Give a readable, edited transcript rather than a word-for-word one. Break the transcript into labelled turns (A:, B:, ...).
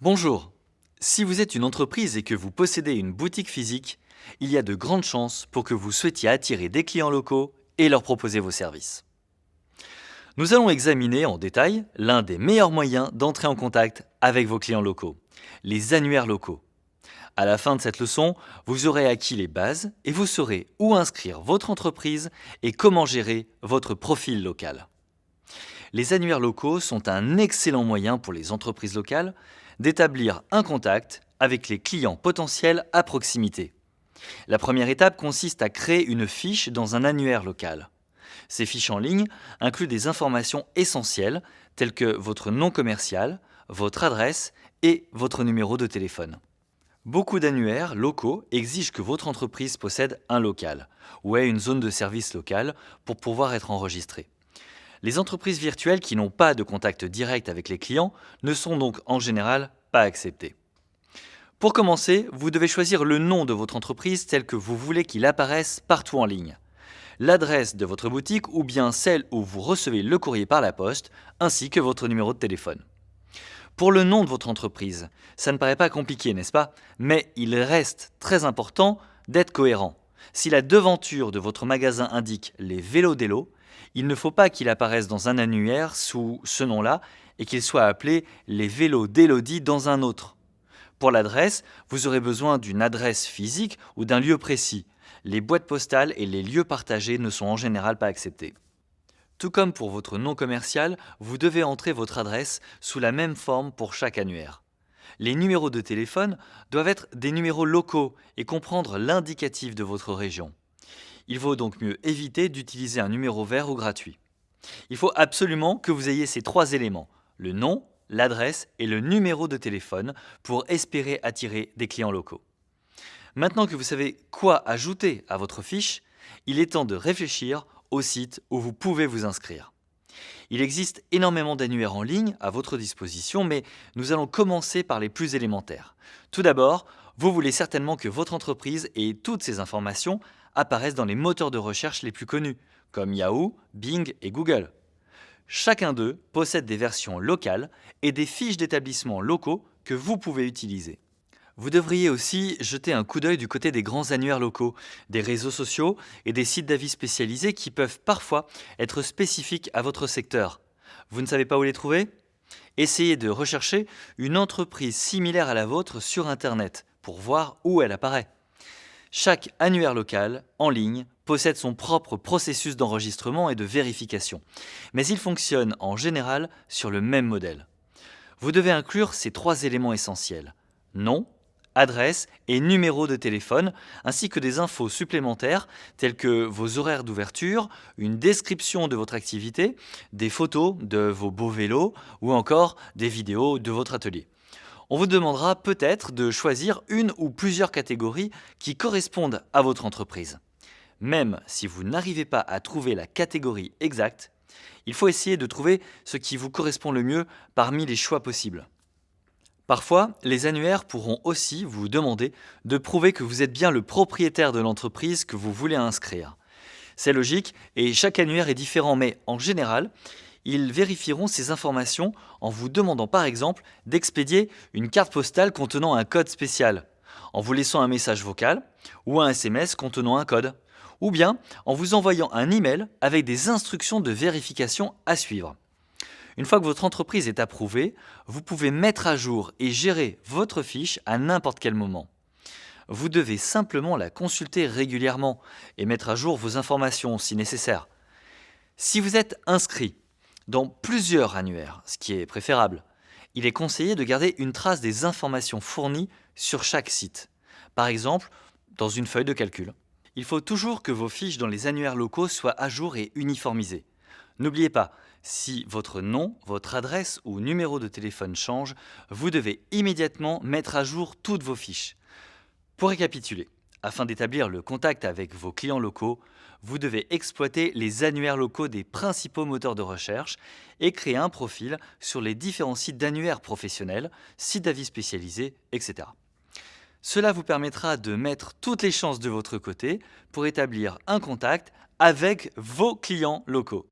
A: Bonjour. Si vous êtes une entreprise et que vous possédez une boutique physique, il y a de grandes chances pour que vous souhaitiez attirer des clients locaux et leur proposer vos services. Nous allons examiner en détail l'un des meilleurs moyens d'entrer en contact avec vos clients locaux, les annuaires locaux. À la fin de cette leçon, vous aurez acquis les bases et vous saurez où inscrire votre entreprise et comment gérer votre profil local. Les annuaires locaux sont un excellent moyen pour les entreprises locales d'établir un contact avec les clients potentiels à proximité. La première étape consiste à créer une fiche dans un annuaire local. Ces fiches en ligne incluent des informations essentielles telles que votre nom commercial, votre adresse et votre numéro de téléphone. Beaucoup d'annuaires locaux exigent que votre entreprise possède un local ou ait une zone de service locale pour pouvoir être enregistrée. Les entreprises virtuelles qui n'ont pas de contact direct avec les clients ne sont donc en général pas acceptées. Pour commencer, vous devez choisir le nom de votre entreprise tel que vous voulez qu'il apparaisse partout en ligne, l'adresse de votre boutique ou bien celle où vous recevez le courrier par la poste, ainsi que votre numéro de téléphone. Pour le nom de votre entreprise, ça ne paraît pas compliqué, n'est-ce pas? Mais il reste très important d'être cohérent. Si la devanture de votre magasin indique les vélos d'Elo, il ne faut pas qu'il apparaisse dans un annuaire sous ce nom-là et qu'il soit appelé les vélos d'Élodie dans un autre. Pour l'adresse, vous aurez besoin d'une adresse physique ou d'un lieu précis. Les boîtes postales et les lieux partagés ne sont en général pas acceptés. Tout comme pour votre nom commercial, vous devez entrer votre adresse sous la même forme pour chaque annuaire. Les numéros de téléphone doivent être des numéros locaux et comprendre l'indicatif de votre région. Il vaut donc mieux éviter d'utiliser un numéro vert ou gratuit. Il faut absolument que vous ayez ces trois éléments, le nom, l'adresse et le numéro de téléphone pour espérer attirer des clients locaux. Maintenant que vous savez quoi ajouter à votre fiche, il est temps de réfléchir au site où vous pouvez vous inscrire. Il existe énormément d'annuaires en ligne à votre disposition, mais nous allons commencer par les plus élémentaires. Tout d'abord, vous voulez certainement que votre entreprise et toutes ces informations apparaissent dans les moteurs de recherche les plus connus, comme Yahoo, Bing et Google. Chacun d'eux possède des versions locales et des fiches d'établissements locaux que vous pouvez utiliser. Vous devriez aussi jeter un coup d'œil du côté des grands annuaires locaux, des réseaux sociaux et des sites d'avis spécialisés qui peuvent parfois être spécifiques à votre secteur. Vous ne savez pas où les trouver? Essayez de rechercher une entreprise similaire à la vôtre sur Internet pour voir où elle apparaît. Chaque annuaire local, en ligne, possède son propre processus d'enregistrement et de vérification, mais il fonctionne en général sur le même modèle. Vous devez inclure ces trois éléments essentiels: nom, adresse et numéro de téléphone, ainsi que des infos supplémentaires telles que vos horaires d'ouverture, une description de votre activité, des photos de vos beaux vélos ou encore des vidéos de votre atelier. On vous demandera peut-être de choisir une ou plusieurs catégories qui correspondent à votre entreprise. Même si vous n'arrivez pas à trouver la catégorie exacte, il faut essayer de trouver ce qui vous correspond le mieux parmi les choix possibles. Parfois, les annuaires pourront aussi vous demander de prouver que vous êtes bien le propriétaire de l'entreprise que vous voulez inscrire. C'est logique et chaque annuaire est différent, mais en général, ils vérifieront ces informations en vous demandant par exemple d'expédier une carte postale contenant un code spécial, en vous laissant un message vocal ou un SMS contenant un code, ou bien en vous envoyant un email avec des instructions de vérification à suivre. Une fois que votre entreprise est approuvée, vous pouvez mettre à jour et gérer votre fiche à n'importe quel moment. Vous devez simplement la consulter régulièrement et mettre à jour vos informations si nécessaire. Si vous êtes inscrit dans plusieurs annuaires, ce qui est préférable, il est conseillé de garder une trace des informations fournies sur chaque site. Par exemple, dans une feuille de calcul. Il faut toujours que vos fiches dans les annuaires locaux soient à jour et uniformisées. N'oubliez pas, si votre nom, votre adresse ou numéro de téléphone change, vous devez immédiatement mettre à jour toutes vos fiches. Pour récapituler, afin d'établir le contact avec vos clients locaux, vous devez exploiter les annuaires locaux des principaux moteurs de recherche et créer un profil sur les différents sites d'annuaires professionnels, sites d'avis spécialisés, etc. Cela vous permettra de mettre toutes les chances de votre côté pour établir un contact avec vos clients locaux.